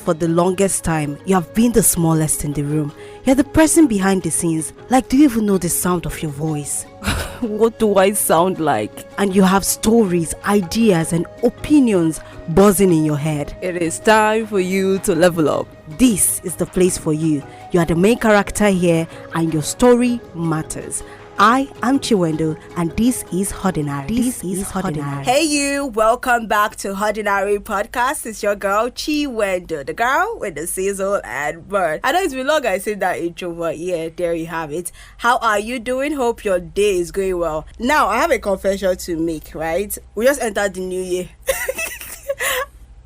for the longest time, you have been the smallest in the room. You're the person behind the scenes. Like, do you even know the sound of your voice? What do I sound like? And you have stories, ideas, and opinions buzzing in your head. It is time for you to level up. This is the place for you. You are the main character here, and your story matters. I am Chiwendo, and this is Ordinary. Hey you, welcome back to Ordinary Podcast. It's your girl Chiwendo, the girl with the sizzle and burn. I know it's been long I said that intro, but yeah, there you have it. How are you doing? Hope your day is going well. Now, I have a confession to make, right? We just entered the new year.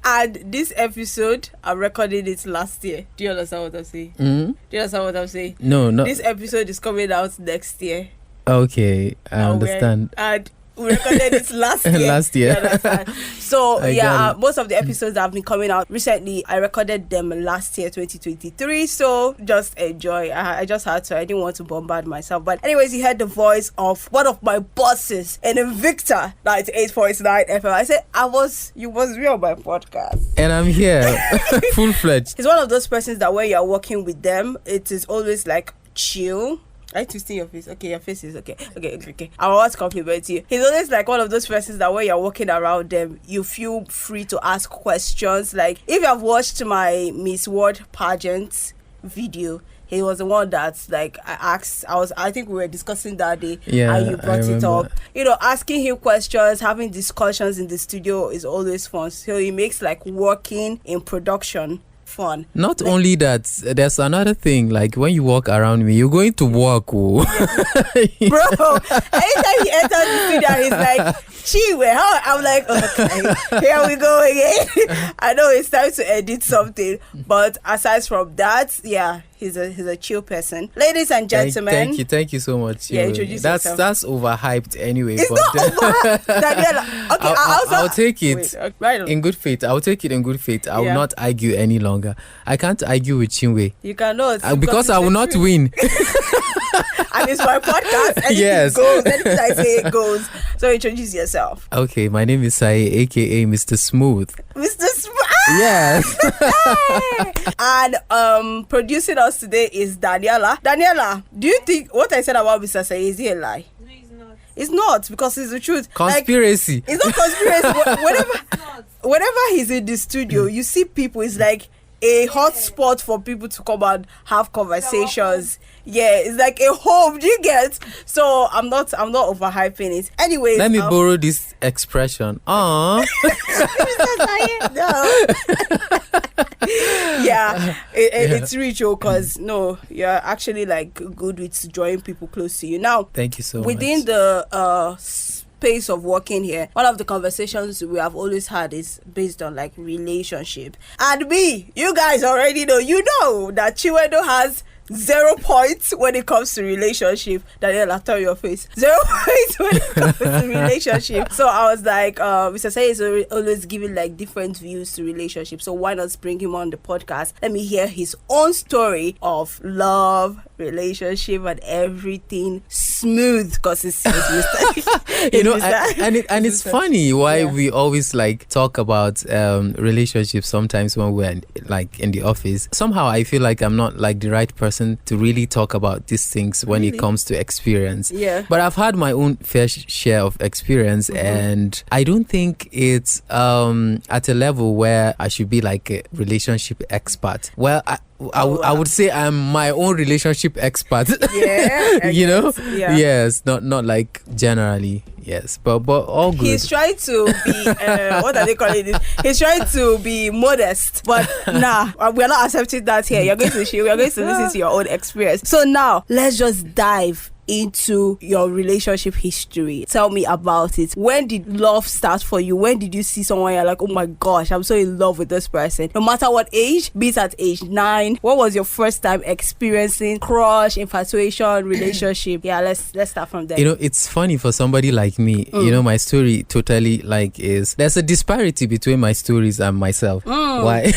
And this episode, I recorded it last year. Do you understand what I'm saying? Mm-hmm. Do you understand what I'm saying? No. This episode is coming out next year. Okay, I understand. And we recorded it last year. Last year. So, most of the episodes that have been coming out recently, I recorded them last year, 2023. So, just enjoy. I just had to. I didn't want to bombard myself. But anyways, you heard the voice of one of my bosses in Invicta 98.9 FM. I said, you was real on my podcast. And I'm here, full-fledged. He's one of those persons that when you're working with them, it is always like chill. I twisting your face. Okay, your face is okay. Okay. I want to compliment you. He's always like one of those persons that when you're walking around them, you feel free to ask questions. Like, if you have watched my Miss World pageant video, he was the one that's like, I think we were discussing that day. Yeah, and you brought it up. You know, asking him questions, having discussions in the studio is always fun. So he makes like working in production fun. Not only that, there's another thing. Like when you walk around me, you're going to walk. Oh. Bro, anytime he enters the studio, he's like, Chiwe, how? I'm like, okay, here we go again. I know it's time to edit something, but aside from that, yeah, he's a chill person. Ladies and gentlemen, thank you so much. Yeah, introduce yourself. That's overhyped anyway. It's not over. Daniela, okay, I'll take it right in good faith. I'll take it in good faith. I will not argue any longer. I can't argue with Chinwe. You cannot because I will not win. And it's my podcast. Anything goes. Anything I say it goes. So introduce yourself. Okay, my name is Saye, aka Mr Smooth. Mr Smooth. Yes. And producing us today is Daniela. Daniela, do you think what I said about Mr Saye is a lie? No, it's not. It's not, because it's the truth. Conspiracy. Like, it's not conspiracy. Whenever he's in the studio, you see people. It's like a hot spot for people to come and have conversations. Yeah, it's like a home. Do you get? So I'm not overhyping it. Anyways, let me borrow this expression. No. Yeah, it's ritual because you're actually like good with drawing people close to you. Now, thank you so much. Within the space of working here, one of the conversations we have always had is based on like relationship. And you guys already know, that Chiwendo has 0 points when it comes to relationship. Daniela, turn your face. 0 points when it comes to relationship. So I was like, Mr. Saye is always giving like different views to relationships. So why not bring him on the podcast? Let me hear his own story of love, relationship, and everything smooth. Because it's Mr. and it's funny why we always like talk about relationships sometimes when we're like in the office. Somehow I feel like I'm not like the right person to really talk about these things when it comes to experience. Yeah. But I've had my own fair share of experience, and I don't think it's at a level where I should be like a relationship expert. Well, I would say I'm my own relationship expert. Yeah. Yeah. Yes, not like generally. Yes, but all good. He's trying to be what are they calling it? He's trying to be modest, but we're not accepting that here. We're going to listen to your own experience. So now let's just dive into your relationship history. Tell me about it. When did love start for you? When did you see someone you're like, oh my gosh, I'm so in love with this person? No matter what age, be it at age 9. What was your first time experiencing crush, infatuation, relationship? Yeah, let's start from there. It's funny for somebody like me. My story totally there's a disparity between my stories and myself. Why?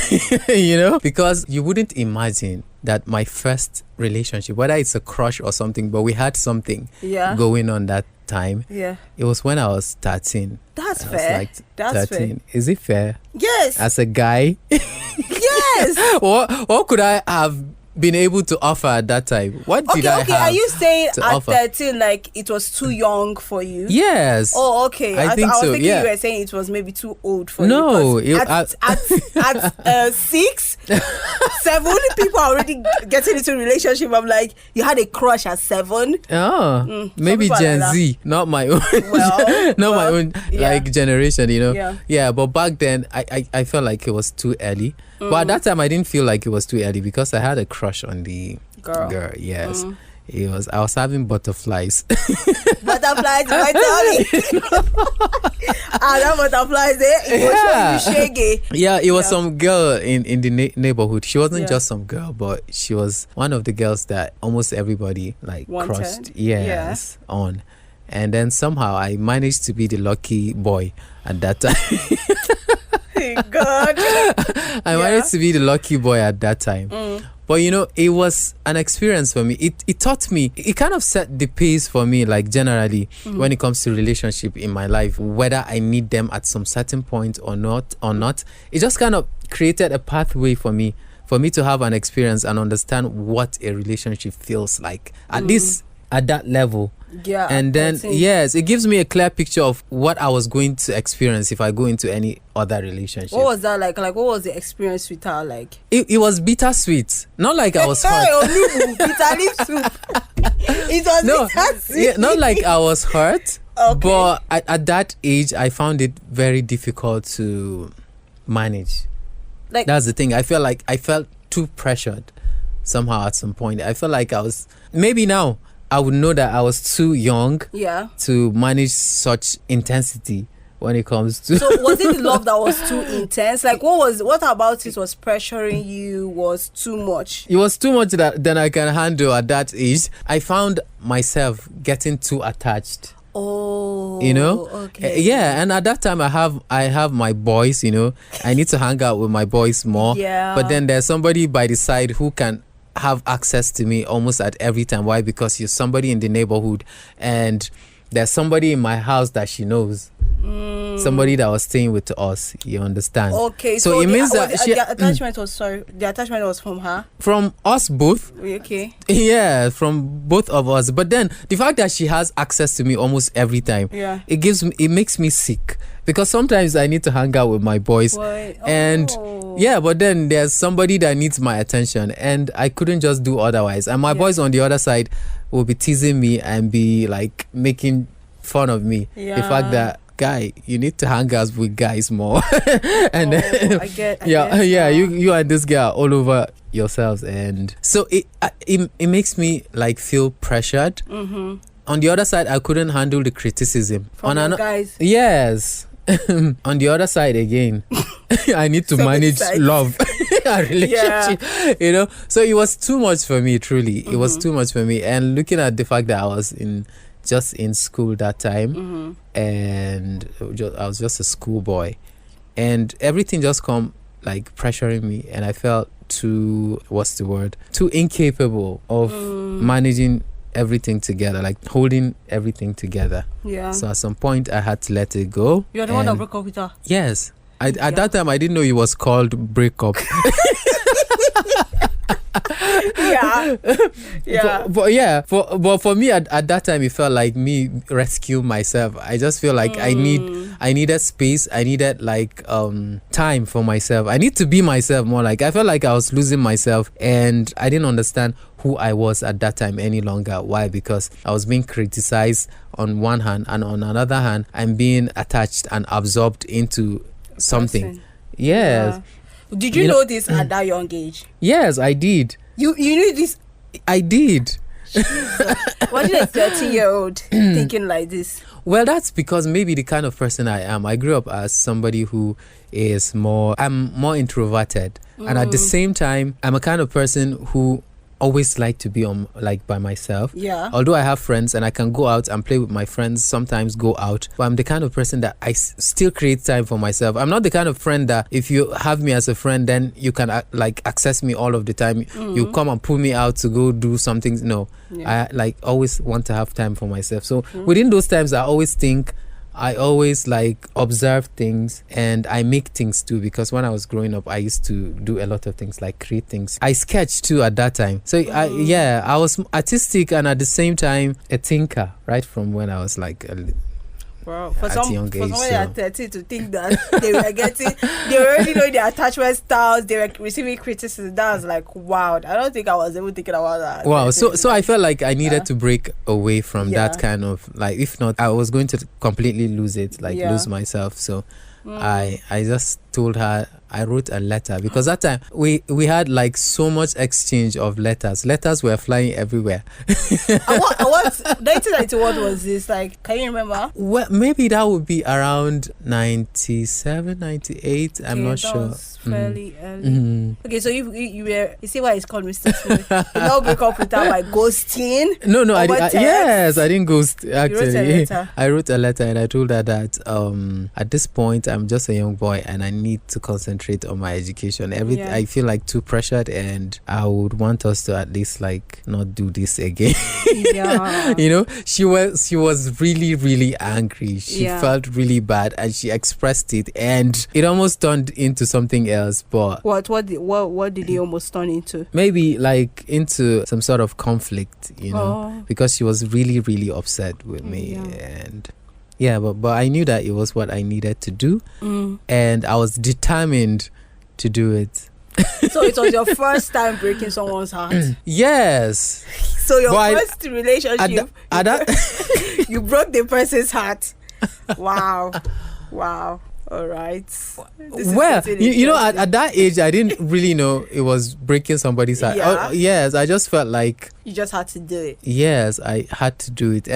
Because you wouldn't imagine that my first relationship, whether it's a crush or something, but we had something going on that time. Yeah. It was when I was 13. That's I fair. was like That's 13. fair. Is it fair? Yes. As a guy? Yes. Yes. What could I have been able to offer at that time? What did I have? Are you saying at offer? 13, like it was too young for you? Yes. Oh, okay. I think was so, thinking yeah. you were saying it was maybe too old for No, you. At 6, 7, people are already getting into a relationship. I'm like, you had a crush at 7. Oh, maybe Gen Z, not my own. My own like generation, you know. Yeah, but back then I felt like it was too early. But at that time I didn't feel like it was too early because I had a crush on the girl. Yes. I was having butterflies. Butterflies, my tummy. That butterflies, Yeah, it was some girl in the neighborhood. She wasn't just some girl, but she was one of the girls that almost everybody like crushed on. And then somehow I managed to be the lucky boy at that time. God. I managed to be the lucky boy at that time. But you know, it was an experience for me. It taught me, it kind of set the pace for me, like generally when it comes to relationship in my life, whether I need them at some certain point or not. It just kind of created a pathway for me to have an experience and understand what a relationship feels like, at least at that level. Yeah. And then it gives me a clear picture of what I was going to experience if I go into any other relationship. What was that like? Like, what was the experience with her like? It was bittersweet. Not like I was hurt. It was bittersweet. Yeah, not like I was hurt. Okay. But at that age, I found it very difficult to manage. Like, that's the thing. I felt too pressured somehow at some point. I felt like I was, maybe now I would know that I was too young to manage such intensity when it comes to. So was it the love that was too intense? Like, what about it was pressuring you was too much? It was too much than I can handle at that age. I found myself getting too attached. Oh, you know, okay. Yeah, and at that time I have my boys. You know, I need to hang out with my boys more. Yeah. But then there's somebody by the side who can have access to me almost at every time. Why? Because you're somebody in the neighborhood, and there's somebody in my house that she knows. Somebody that was staying with us. You understand? Okay. So it means that the attachment was from her. From us both. Okay. Yeah, from both of us. But then the fact that she has access to me almost every time, it makes me sick. Because sometimes I need to hang out with my boys. And but then there's somebody that needs my attention, and I couldn't just do otherwise. And my boys on the other side will be teasing me and be like making fun of me. The fact that, guy, you need to hang out with guys more. And I get you and this guy are all over yourselves, and so it makes me like feel pressured. On the other side, I couldn't handle the criticism from your guys. Yes. On the other side again, I need to manage love a relationship, you know. So it was too much for me, truly. It was too much for me. And looking at the fact that I was just in school that time, and I was just a schoolboy, and everything just come like pressuring me, and I felt too incapable of managing everything together, like holding everything together. Yeah. So at some point I had to let it go. You're the one that broke up with her? Yes. At that time I didn't know it was called breakup. But for me at that time it felt like me rescue myself. I just feel like I needed space. I needed like time for myself. I need to be myself more. Like I felt like I was losing myself, and I didn't understand who I was at that time any longer. Why? Because I was being criticized on one hand, and on another hand I'm being attached and absorbed into something. Yes. Did you know this at that young age? Yes, I did. You knew this? I did. What did a 13-year-old thinking like this? Well, that's because maybe the kind of person I am. I grew up as somebody who is I'm more introverted. And at the same time, I'm a kind of person who always like to be by myself. Yeah. Although I have friends and I can go out and play with my friends, sometimes go out, but I'm the kind of person that I still create time for myself. I'm not the kind of friend that if you have me as a friend, then you can access me all of the time. You come and pull me out to go do something. No. I always want to have time for myself. So within those times, I always think I always like observe things and I make things too, because when I was growing up I used to do a lot of things, like create things. I sketched too at that time. So I was artistic and at the same time a thinker right from when I was like Wow. For at some, young for age, someone so. at 13 to think that they were already knowing their attachment styles, they were receiving criticism. That was like, wow. I don't think I was even thinking about that. Wow. So I felt like I needed to break away from that kind of, like, if not, I was going to completely lose it, like lose myself. So I just told her, I wrote a letter, because that time we had like so much exchange of letters. Letters were flying everywhere. What 1991 was this? Like, can you remember? Well, maybe that would be around 97, 98. I'm not sure. Fairly early. Okay, so you see why it's called Mr. Saye? You don't break up with her by ghosting. No, yes, I didn't ghost. Actually, You wrote a letter. I wrote a letter and I told her that at this point I'm just a young boy and I need to concentrate on my education. I feel like too pressured, and I would want us to at least like not do this again. Yeah. You know, she was really, really angry. She felt really bad and she expressed it, and it almost turned into something else. But what did it almost turn into? Maybe like into some sort of conflict, you know, because she was really, really upset with me. And but I knew that it was what I needed to do, and I was determined to do it. So it was your first time breaking someone's heart? Yes. So your first relationship, you broke the person's heart. Wow. All right. Well, you know, at that age, I didn't really know it was breaking somebody's heart. Yeah. Yes, I just felt like you just had to do it. Yes, I had to do it.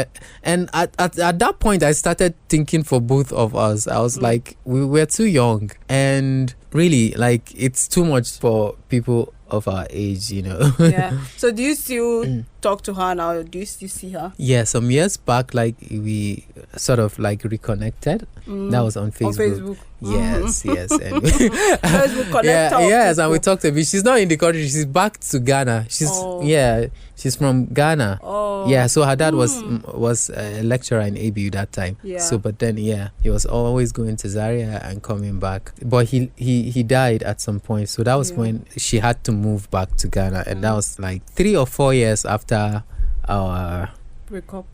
And at that point, I started thinking for both of us. I was like, we were too young. And really, like, it's too much for people of our age, you know. Yeah. So do you still talk to her now? Do you still see her? Yeah, some years back, like, we sort of like reconnected. That was on Facebook. Yes. And Facebook connect. Yes, and we talked a bit. She's not in the country. She's back to Ghana. She's from Ghana. Yeah, so her dad was a lecturer in ABU that time. Yeah. So, but then he was always going to Zaria and coming back. But he died at some point. So that was when she had to move back to Ghana, and that was like 3 or 4 years after our breakup.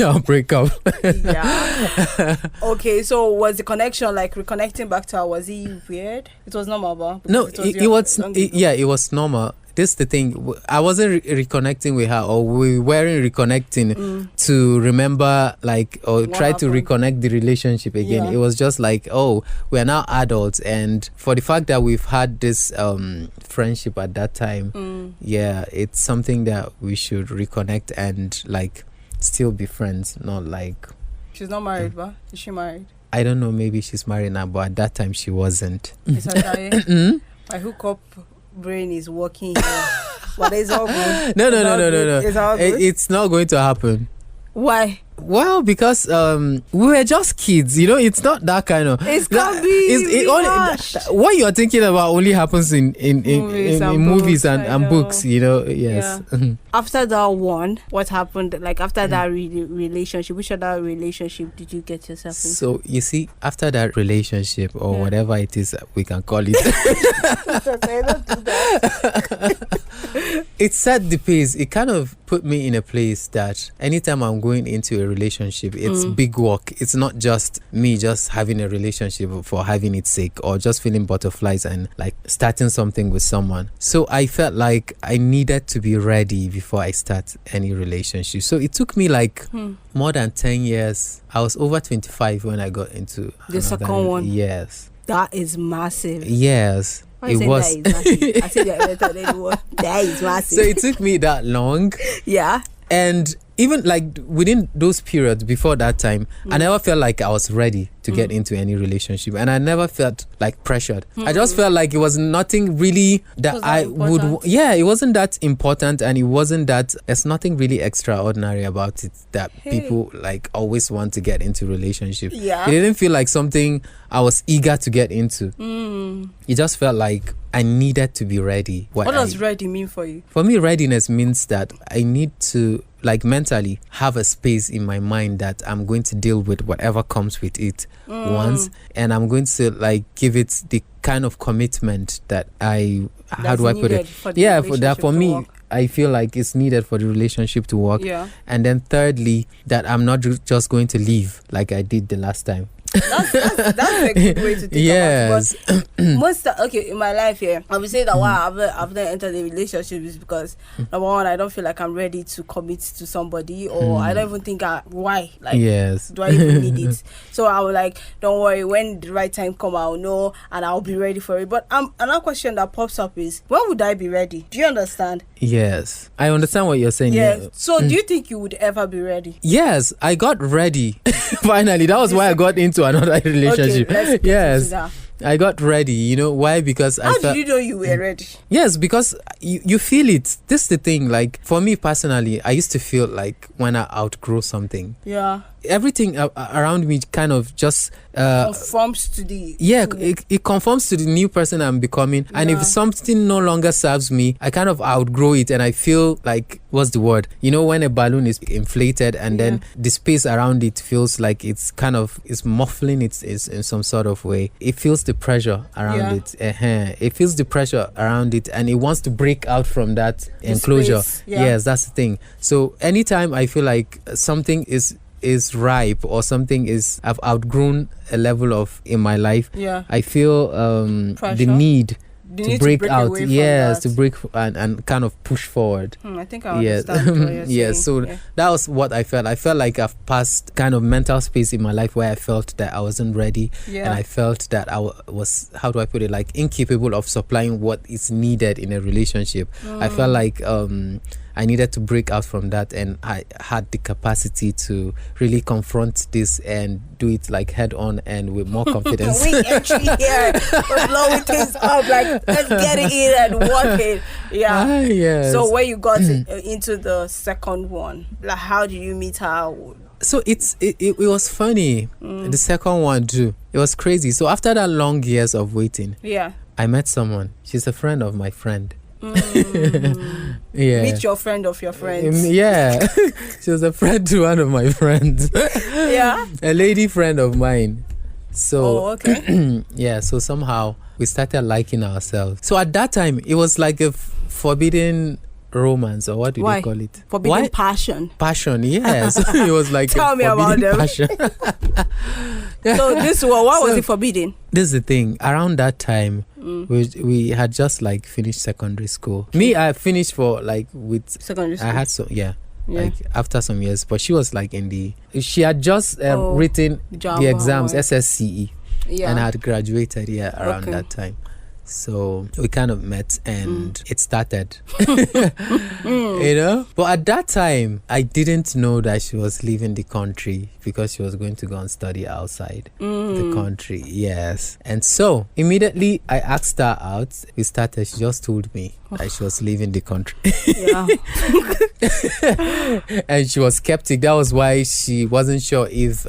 Our breakup. Yeah. Okay, so was the connection, like reconnecting back to her, was it weird? It was normal, but no, it was normal. This is the thing. I wasn't reconnecting with her, or we weren't reconnecting to remember, like, or what try happened? To reconnect the relationship again. It was just like, we are now adults, and for the fact that we've had this friendship at that time, it's something that we should reconnect and like still be friends, not like. She's not married, but is she married? I don't know. Maybe she's married now, but at that time she wasn't. Mr. Saye, my hookup brain is working here, but it's all good. No. It's all good. It's not going to happen. Why? Well, because we were just kids, you know. It's not that kind of. It can't be. What you're thinking about only happens in movies and books, you know. Yes. Yeah. After that one, what happened? Like after that relationship, which other relationship did you get yourself into? So you see, after that relationship or whatever it is we can call it, it set the pace. It kind of put me in a place that anytime I'm going into a relationship, it's big work. It's not just me just having a relationship for having its sake, or just feeling butterflies and like starting something with someone. So I felt like I needed to be ready before I start any relationship. So it took me like more than 10 years. I was over 25 when I got into the second one. Yes. That is massive. Yes. It was. I said that is massive. So it took me that long. Yeah. And even like within those periods before that time, I never felt like I was ready. to get into any relationship, and I never felt like pressured. I just felt like it was nothing really that I would. It wasn't that important, and it wasn't that. There's nothing really extraordinary about it that people like always want to get into relationship. Yeah, it didn't feel like something I was eager to get into. It just felt like I needed to be ready. What does ready mean for you? For me, readiness means that I need to, like, mentally have a space in my mind that I'm going to deal with whatever comes with it once, and I'm going to like give it the kind of commitment that how do I put it? For me, I feel like it's needed for the relationship to work. Yeah. And then thirdly, that I'm not just going to leave like I did the last time. That's a good way to think about it. But in my life here, I would say that why I've not entered a relationship is because number one, I don't feel like I'm ready to commit to somebody, or I don't even think why. Like, do I even need it? So I was like, don't worry, when the right time come, I'll know and I'll be ready for it. But another question that pops up is, when would I be ready? Do you understand? Yes, I understand what you're saying. Yeah. So do you think you would ever be ready? Yes, I got ready. Finally, that was why I got into another relationship. Okay, let's get into that. I got ready. You know why? Because How did you know you were ready? Yes, because you feel it. This is the thing. Like, for me personally, I used to feel like when I outgrow something, everything around me kind of just conforms to the it conforms to the new person I'm becoming. And if something no longer serves me, I kind of outgrow it, and I feel like, what's the word? You know, when a balloon is inflated and then the space around it feels like it's muffling it in some sort of way. It feels the pressure around it. It feels the pressure around it, and it wants to break out from that enclosure. Yes, that's the thing. So anytime I feel like something is ripe, or something I've outgrown a level of in my life, I feel the need to break out, to break and kind of push forward. I think I understand what you're saying. So that was what I felt. I felt like I've passed kind of mental space in my life where I felt that I wasn't ready, and I felt that I was, how do I put it, like incapable of supplying what is needed in a relationship. I felt like I needed to break out from that, and I had the capacity to really confront this and do it like head on and with more confidence. We actually here, we're blowing things up, like, let's get it in and work it. Yes. So when you got into the second one, like, how did you meet her? So it was funny. The second one too. It was crazy. So after that long years of waiting, I met someone. She's a friend of my friend. Meet your friend of your friends. She was a friend to one of my friends. A lady friend of mine. So so somehow we started liking ourselves. So at that time it was like a forbidden romance, or what do you call it? Forbidden passion. Passion, yes. It was like tell me about them. Passion. So this one, why was it forbidden? This is the thing. Around that time, we had just like finished secondary school. Me, I finished for like with secondary school. I had like after some years, but she was like she had just written the exams, SSCE, and had graduated around that time. So we kind of met and it started. You know? But at that time, I didn't know that she was leaving the country because she was going to go and study outside the country. Yes. And so immediately I asked her out. We started. She just told me that she was leaving the country. And she was skeptic. That was why she wasn't sure if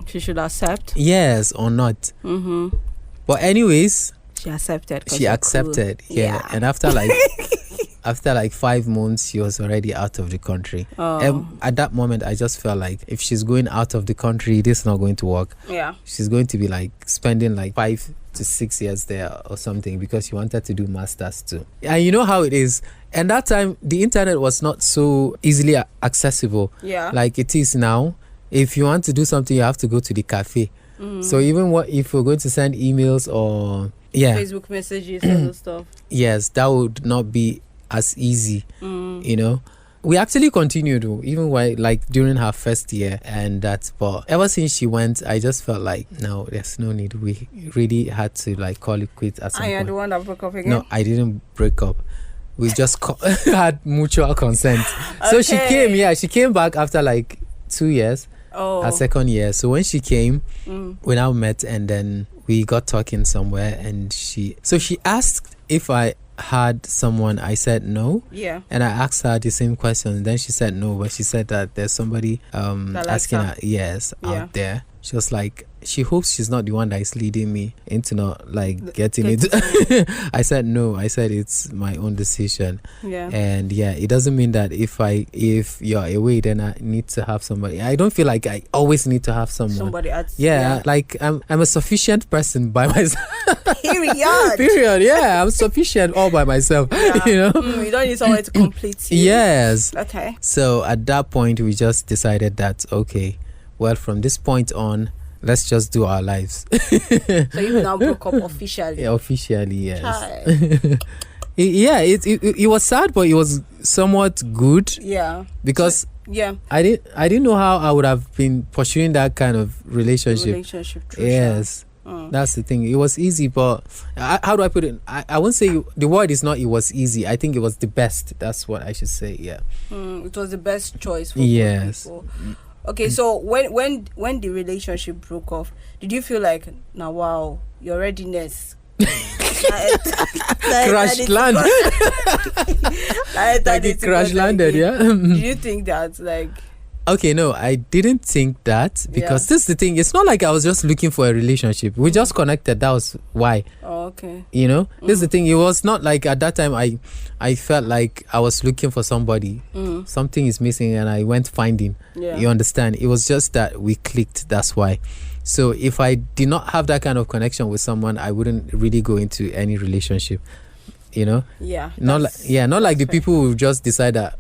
she should accept. Yes or not. But anyways, she accepted. She accepted, cool. And after like 5 months, she was already out of the country. And at that moment, I just felt like if she's going out of the country, this is not going to work. She's going to be like spending like 5 to 6 years there or something, because she wanted to do masters too. And you know how it is. And that time, the internet was not so easily accessible like it is now. If you want to do something, you have to go to the cafe. So even if we're going to send emails or Facebook messages and stuff, yes, that would not be as easy. You know, we actually continued even while like during her first year and that. But ever since she went, I just felt like no, there's no need. We really had to like call it quits at some point. Are you the one that broke up again? No, I didn't break up. We just had mutual consent. So she came back after like 2 years. her second year. So when she came, we now met, and then we got talking somewhere, and she asked if I had someone. I said no. Yeah. And I asked her the same question. Then she said no, but she said that there's somebody asking her out there. She was like, she hopes she's not the one that is leading me into not like getting it. I said no. I said it's my own decision. Yeah. And it doesn't mean that if you're away, then I need to have somebody. I don't feel like I always need to have someone. Somebody else. Like I'm a sufficient person by myself. Period. Yeah, I'm sufficient all by myself. Yeah. You know, you don't need someone to complete you. Yes. Okay. So at that point, we just decided that well, from this point on, let's just do our lives. So you now broke up officially. Yeah, officially, yes. It was sad, but it was somewhat good. Yeah. Because yeah, I didn't know how I would have been pursuing that kind of relationship. True, yes. That's the thing. It was easy, but how do I put it? I won't say the word is not. It was easy. I think it was the best. That's what I should say. Yeah. It was the best choice for people. Okay, so when the relationship broke off, did you feel like, now wow, your readiness crash land? Like it crash landed, yeah. Did you think that like? Okay, no, I didn't think that, because this is the thing. It's not like I was just looking for a relationship. We just connected. That was why. Oh, okay. You know, this is the thing. It was not like at that time I felt like I was looking for somebody. Something is missing, and I went finding. Yeah. You understand? It was just that we clicked. That's why. So if I did not have that kind of connection with someone, I wouldn't really go into any relationship. You know? Yeah. Not like the people who just decide that.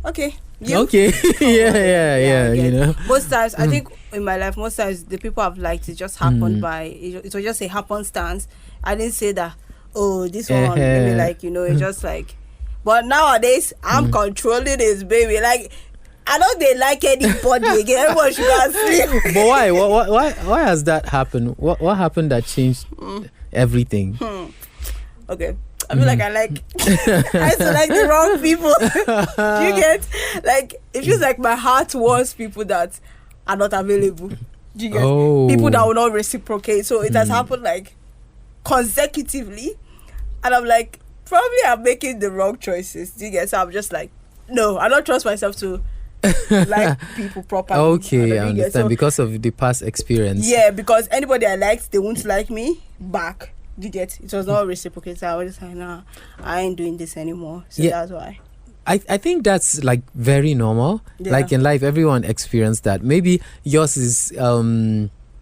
Okay. Okay. Yeah. You know. Most times, I think in my life, most times the people I've liked, it just happened by. It was just a happenstance. I didn't say that. Oh, this one, maybe like it's just like. But nowadays, I'm controlling this baby. Like, I don't they like anybody again. Everyone should go and sleep. But why? Why has that happened? What happened that changed everything? Okay. I feel like I select the wrong people. Do you get? Like, it feels like my heart wants people that are not available. Do you get? People that will not reciprocate. So it has happened like consecutively. And I'm like, probably I'm making the wrong choices. Do you get? So I'm just like, no, I don't trust myself to like people properly. Okay, I understand. So, because of the past experience. Yeah, because anybody I liked, they won't like me back. You get? It was not reciprocated. I was just like, nah, I ain't doing this anymore. So that's why. I think that's like very normal. Yeah. Like in life, everyone experienced that. Maybe yours is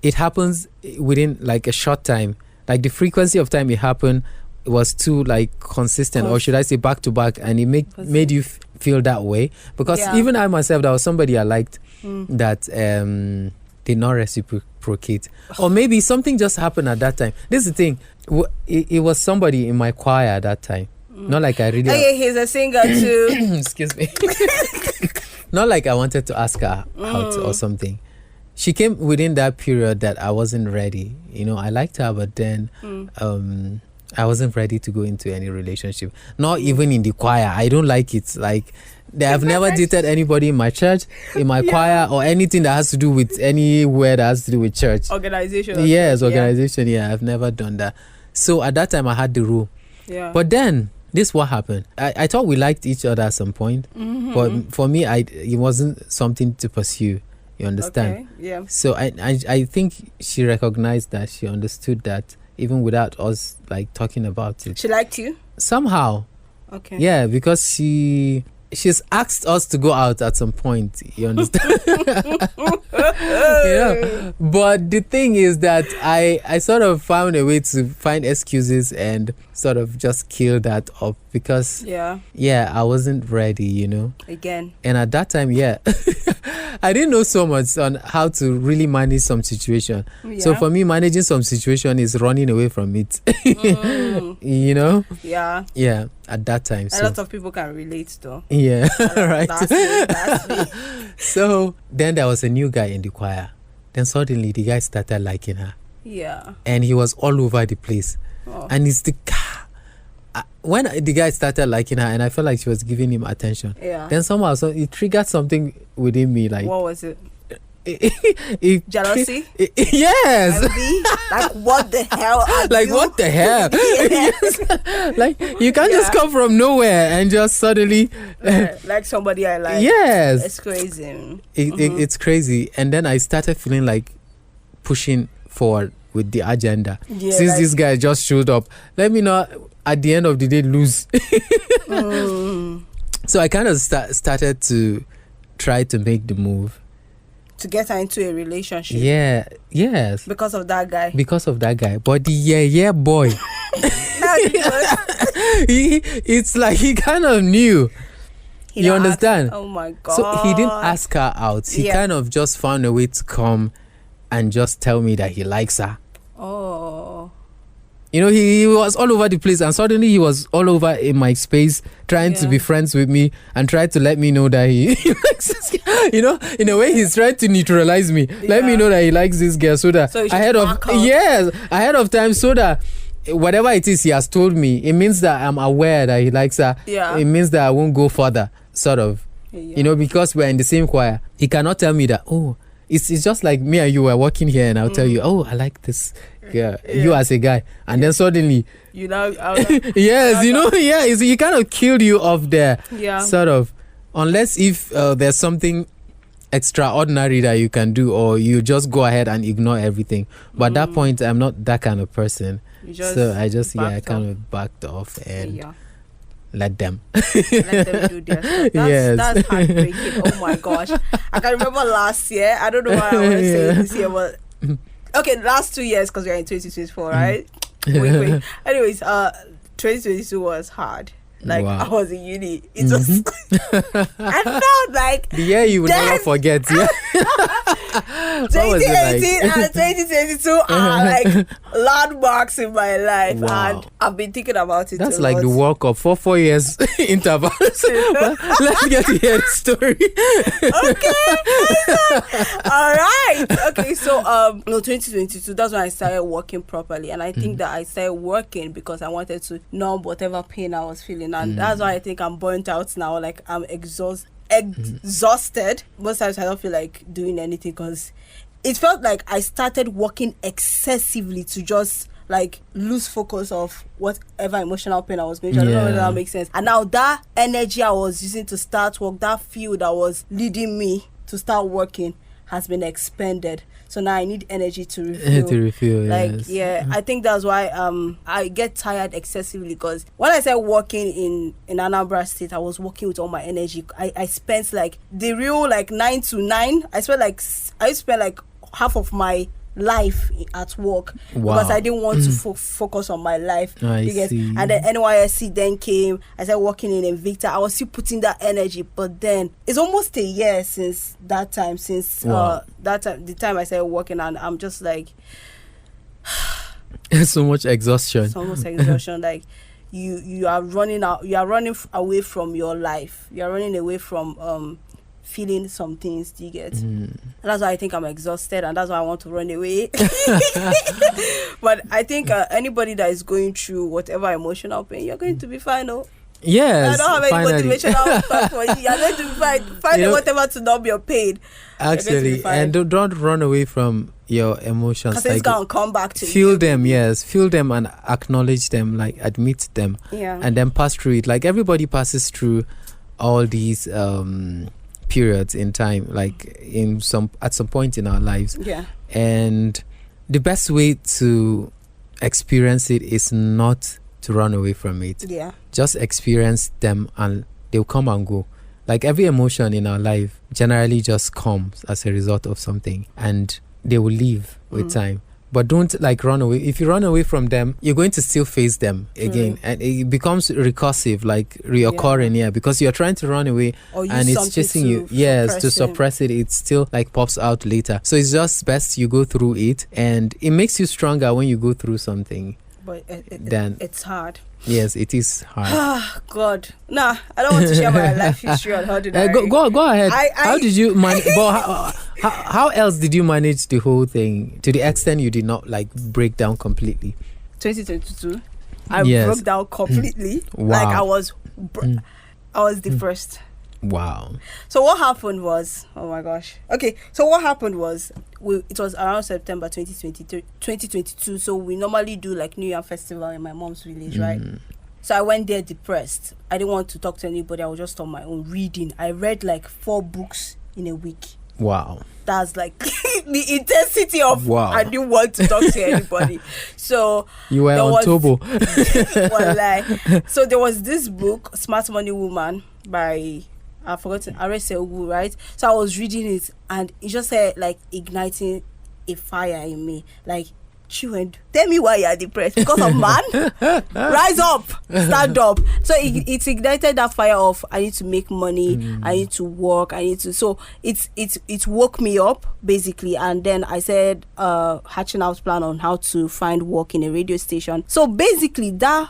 it happens within like a short time. Like the frequency of time it happened was too like consistent, or should I say back to back, and it made you feel that way. Because even I myself, there was somebody I liked that did not reciprocate, or maybe something just happened at that time. This is the thing. It was somebody in my choir at that time. Not like I really. Okay, he's a singer too. Excuse me. Not like I wanted to ask her out or something. She came within that period that I wasn't ready. I liked her, but then I wasn't ready to go into any relationship. Not even in the choir. I don't like it. Like, I've never dated anybody in my church, in my choir, or anything that has to do with anywhere that has to do with church. Organization. Yes, organization. Yeah, I've never done that. So at that time, I had the rule. Yeah. But then, this what happened. I thought we liked each other at some point. But for me, it wasn't something to pursue. You understand? Okay, yeah. So I think she recognized that. She understood that, even without us like talking about it. She liked you? Somehow. Okay. Yeah, because she's asked us to go out at some point. You understand? But the thing is that I sort of found a way to find excuses and sort of just kill that up, because I wasn't ready, again. And at that time, I didn't know so much on how to really manage some situation. So for me, managing some situation is running away from it. Yeah, at that time. A lot of people can relate though. Yeah. Right. That's me. So then there was a new guy in the choir. Then suddenly the guy started liking her. Yeah. And he was all over the place. And it's the when the guy started liking her, and I felt like she was giving him attention. Yeah. Then somehow it triggered something within me. Like, what was it? Jealousy? Yes. Envy? Like, what the hell are Like, you what the hell? doing? Yes. Like, you can't just come from nowhere and just suddenly. Like somebody I like. Yes. It's crazy. It's crazy. And then I started feeling like pushing forward with the agenda. Yeah, Since like, this guy just showed up, let me not at the end of the day lose. So I kind of started to try to make the move. To get her into a relationship. Yeah, yes. Because of that guy. But the yeah boy. It's like he kind of knew. You understand? Oh my God. So he didn't ask her out. He kind of just found a way to come and just tell me that he likes her. Oh. You know, he was all over the place, and suddenly he was all over in my space trying to be friends with me and tried to let me know that he likes this girl. You know, in a way he's trying to neutralize me. Let me know that he likes this girl so that ahead of time, so that whatever it is he has told me, it means that I'm aware that he likes her. It means that I won't go further, sort of. You know, because we're in the same choir. He cannot tell me that, it's just like me and you were working here and I'll tell you, I like this girl, you as a guy. And then suddenly, you know, yes, you know, he kind of killed you off there. Yeah. Sort of. Unless if there's something extraordinary that you can do, or you just go ahead and ignore everything. But at that point, I'm not that kind of person. So I just, I kind of backed off and let them do their stuff. That's heartbreaking. Oh my gosh. I can remember last year. I don't know why I want to say this year, but okay, last 2 years, because we're in 2024, right? Wait. Anyways, 2022 was hard. Like, I was in uni. It was I felt like the year you will never forget. 2018 and 2022 are like landmarks in my life, and I've been thinking about it. That's like the World Cup for 4 years intervals. Well, let's get to hear the story. Okay. All right. Okay, so 2022, that's when I started working properly, and I think that I started working because I wanted to numb whatever pain I was feeling, and that's why I think I'm burnt out now. Like, I'm exhausted. Most times I don't feel like doing anything because it felt like I started working excessively to just like lose focus of whatever emotional pain I was going through. I don't know whether that makes sense. And now that energy I was using to start work, that fuel that was leading me to start working, has been expended. So now I need energy to refuel. Like, I think that's why I get tired excessively, because when I started working in Anambra State, I was working with all my energy. I spent like the real like 9 to 9. I spent like half of my life at work because I didn't want to focus on my life. I see. And then NYSC then came. I started working in Invicta. I was still putting that energy, but then it's almost a year since that time. The time I started working, and I'm just like so much exhaustion. Like you are running out. You are running away from your life. You are running away from feeling some things. Do you get? And that's why I think I'm exhausted, and that's why I want to run away. But I think anybody that is going through whatever emotional pain, you're going to be fine. Yes, I don't have any motivational stuff for you. You're going to be fine. Whatever to numb your pain. Actually, and don't run away from your emotions. Because it's going to come back to you. Feel them and acknowledge them, like admit them, and then pass through it. Like, everybody passes through all these periods in time, like at some point in our lives. And the best way to experience it is not to run away from it. Just experience them, and they'll come and go. Like, every emotion in our life generally just comes as a result of something, and they will leave with time. But don't like run away. If you run away from them, you're going to still face them again, and it becomes recursive, like reoccurring, because you're trying to run away and it's chasing you. To suppress it, it still like pops out later. So it's just best you go through it, and it makes you stronger when you go through something. But it's hard. Yes, it is hard. God, nah, I don't want to share my life history on how did I go ahead. How did you manage? How else did you manage the whole thing to the extent you did not like break down completely? 2022, I broke down completely. Wow. Like I was depressed. Wow. So what happened was, oh my gosh. Okay, so what happened was, it was around September 2022. So we normally do like New Year festival in my mom's village, right? So I went there depressed. I didn't want to talk to anybody. I was just on my own reading. I read like 4 books in a week. Wow. That's like the intensity of wow. I didn't want to talk to anybody. So you were on turbo. So there was this book, Smart Money Woman, by I've forgotten Arese Ogu, right? So I was reading it and it just said like igniting a fire in me. Like, Children, tell me why you are depressed. Because of man? Rise up, stand up. So it ignited that fire of I need to make money, I need to work, I need to. So it woke me up basically, and then I said hatching out plan on how to find work in a radio station. So basically that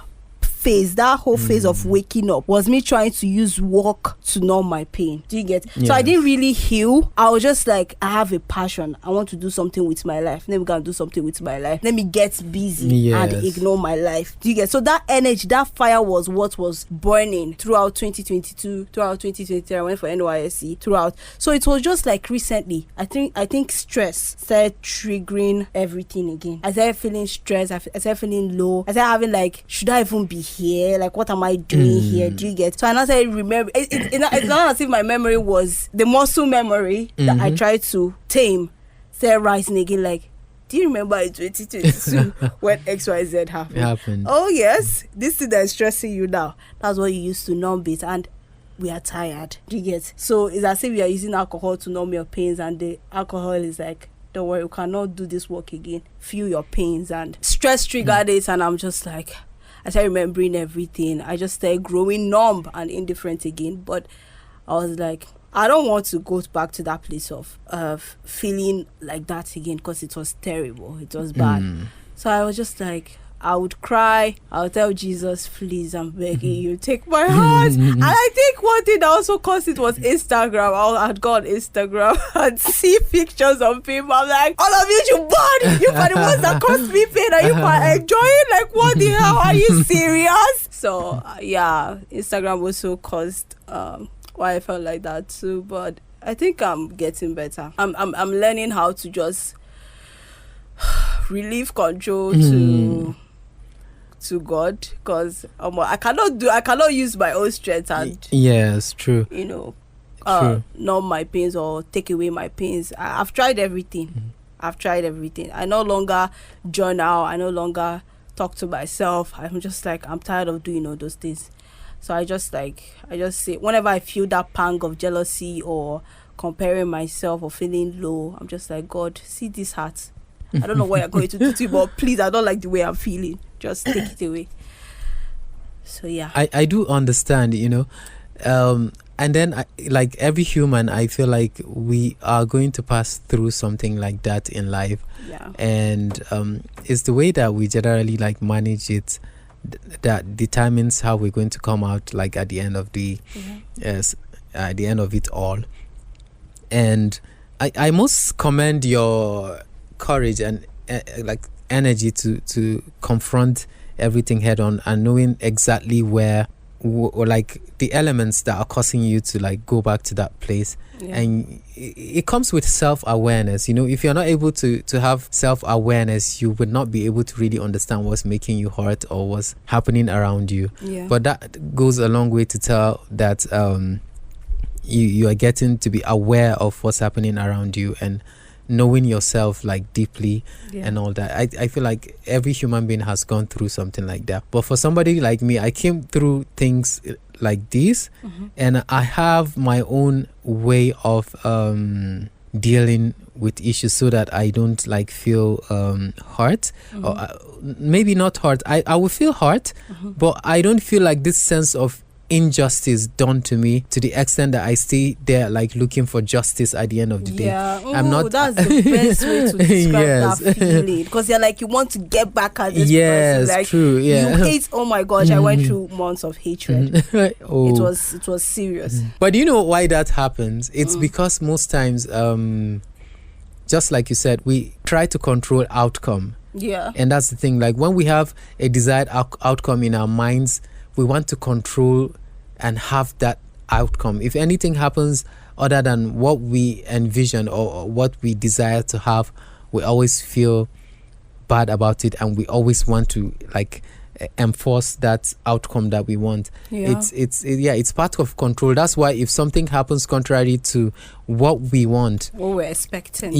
whole phase of waking up was me trying to use work to numb my pain. Do you get? Yes. So I didn't really heal. I was just like, I have a passion. I want to do something with my life. Let me go and do something with my life. Let me get busy and ignore my life. Do you get? So that energy, that fire was what was burning throughout 2022, throughout 2023. I went for NYSC throughout. So it was just like recently. I think stress started triggering everything again. I started feeling stressed. I started feeling low. I started having like, should I even be here? Like, what am I doing here? Do you get? So I now started remember. It's not as if my memory was the muscle memory that I tried to tame. Started rising again. Like, do you remember in 2022 when XYZ happened? Oh yes, this thing that is stressing you now. That's what you used to numb it, and we are tired. Do you get? So it's as if you are using alcohol to numb your pains, and the alcohol is like, don't worry, you cannot do this work again. Feel your pains, and stress triggered it, and I'm just like, I started remembering everything. I just started growing numb and indifferent again. But I was like, I don't want to go back to that place of feeling like that again, because it was terrible. It was bad. So I was just like, I would cry. I would tell Jesus, please, I'm begging you, take my heart. And I think one thing that also caused it was Instagram. I had gone on Instagram and see pictures of people. I'm like, all of you should burn. You are the ones that caused me pain. Are you enjoying? Like, what the hell? Are you serious? So, yeah, Instagram also caused why I felt like that too. But I think I'm getting better. I'm learning how to just relieve control to God, because I cannot use my own strength and yes, true, numb my pains or take away my pains. I've tried everything. I no longer journal. I no longer talk to myself. I'm just like, I'm tired of doing all those things. So I just say, whenever I feel that pang of jealousy or comparing myself or feeling low, I'm just like, God, see this heart. I don't know what you're going to do to me, but please, I don't like the way I'm feeling. Just take it away. So yeah, I do understand, and then like every human, I feel like we are going to pass through something like that in life. Yeah. And it's the way that we generally like manage it that determines how we're going to come out like at the end of at the end of it all. And I must commend your courage and like energy to confront everything head on, and knowing exactly where or like the elements that are causing you to like go back to that place. And it comes with self-awareness. If you're not able to have self-awareness, you would not be able to really understand what's making you hurt or what's happening around you. But that goes a long way to tell that you are getting to be aware of what's happening around you and knowing yourself like deeply and all that. I feel like every human being has gone through something like that. But for somebody like me, I came through things like this, and I have my own way of dealing with issues so that I don't like feel hurt, or maybe not hurt. I will feel hurt, but I don't feel like this sense of injustice done to me to the extent that I stay there like looking for justice at the end of the day. I'm not. That's the best way to describe that feeling, because you're like, you want to get back at this person. Like, true. You hate. Oh my gosh, I went through months of hatred. It was serious. But you know why that happens? It's because most times, just like you said, we try to control outcome. And that's the thing. Like when we have a desired outcome in our minds, we want to control and have that outcome. If anything happens other than what we envision or what we desire to have, we always feel bad about it, and we always want to like enforce that outcome that we want. It's part of control. That's why if something happens contrary to what we want, what we're expecting,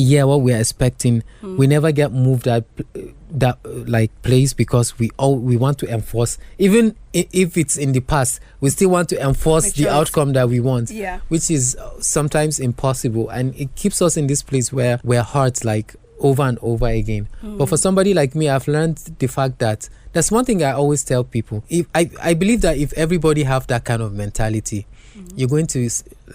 we never get moved that like place, because we want to enforce, even if it's in the past, we still want to enforce the outcome that we want, which is sometimes impossible, and it keeps us in this place where we're hurt like over and over again. But for somebody like me, I've learned the fact that that's one thing I always tell people. If I believe that if everybody have that kind of mentality, you're going to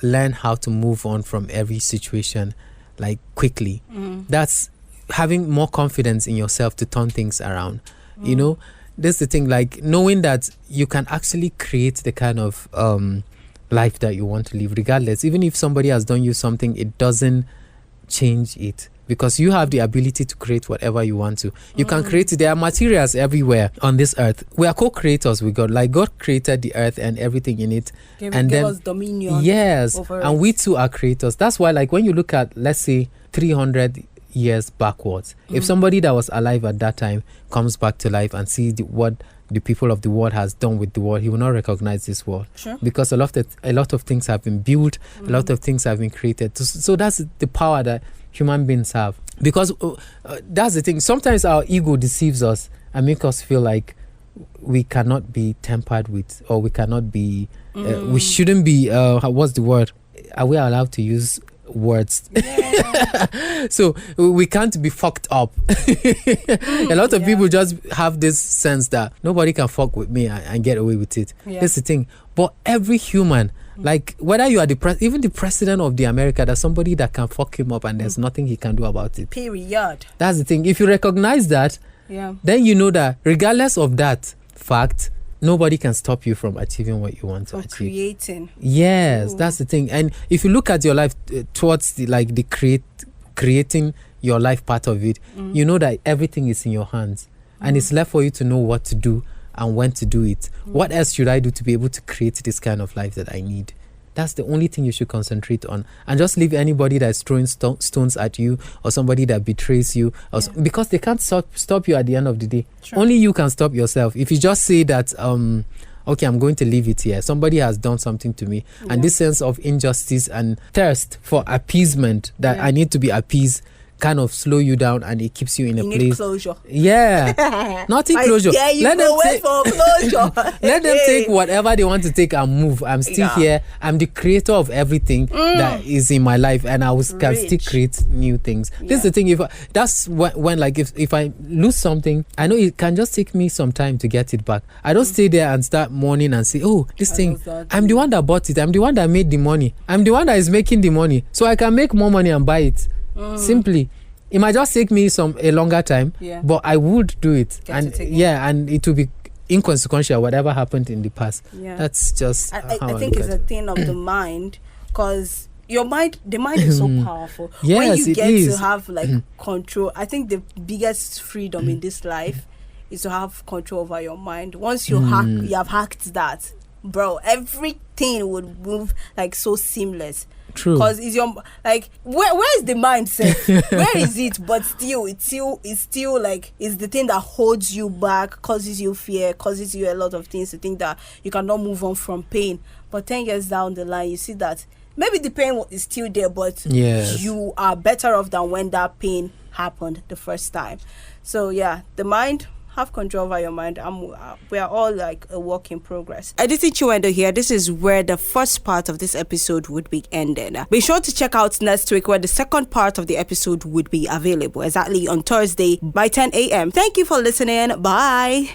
learn how to move on from every situation like quickly. That's having more confidence in yourself to turn things around. You know, that's the thing, like knowing that you can actually create the kind of life that you want to live, regardless. Even if somebody has done you something, it doesn't change it, because you have the ability to create whatever you want to. You can create it. There are materials everywhere on this earth. We are co-creators with God. Like God created the earth and everything in it, and give us dominion. Yes, and we too are creators. That's why, like, when you look at, let's say, 300 years backwards, if somebody that was alive at that time comes back to life and sees what the people of the world has done with the world, he will not recognize this world, because a lot of things have been built, a lot of things have been created. So that's the power that human beings have, because that's the thing. Sometimes our ego deceives us and make us feel like we cannot be tampered with, or we cannot be we shouldn't be what's the word, are we allowed to use words? So we can't be fucked up. A lot of people just have this sense that nobody can fuck with me and get away with it. That's the thing. But every human, like whether you are even the president of the America, there's somebody that can fuck him up and there's nothing he can do about it. Period. That's the thing. If you recognize that, then you know that regardless of that fact, nobody can stop you from achieving what you want to achieve. Creating. Yes, that's the thing. And if you look at your life towards the creating your life part of it, you know that everything is in your hands, and it's left for you to know what to do and when to do it. What else should I do to be able to create this kind of life that I need? That's the only thing you should concentrate on, and just leave anybody that's throwing stones at you, or somebody that betrays you, because they can't stop you at the end of the day. Only you can stop yourself. If you just say that, okay, I'm going to leave it here, somebody has done something to me, and this sense of injustice and thirst for appeasement that I need to be appeased kind of slow you down, and it keeps you in a place. Need closure. Not in closure. Let them let them take whatever they want to take and move. I'm still here. I'm the creator of everything that is in my life, and I can still create new things. This is the thing. If I lose something, I know it can just take me some time to get it back. I don't stay there and start mourning and say, oh, this thing, I'm the one that bought it, I'm the one that made the money, I'm the one that is making the money, so I can make more money and buy it. Simply, it might just take me a longer time, but I would do it, and it will be inconsequential whatever happened in the past. That's just I think it's a thing of the mind, because the mind is so powerful. When you get to have control, I think the biggest freedom in this life is to have control over your mind. Once you have hacked that, bro, everything would move so seamless. True. Because it's your where is the mindset? Where is it? But still, it's still it's the thing that holds you back, causes you fear, causes you a lot of things to think that you cannot move on from pain. But 10 years down the line, you see that maybe the pain is still there, but you are better off than when that pain happened the first time. So the mind. Have control over your mind. We are all a work in progress. Editing Chiwendo here. This is where the first part of this episode would be ended. Be sure to check out next week, where the second part of the episode would be available exactly on Thursday by 10 a.m. Thank you for listening. Bye.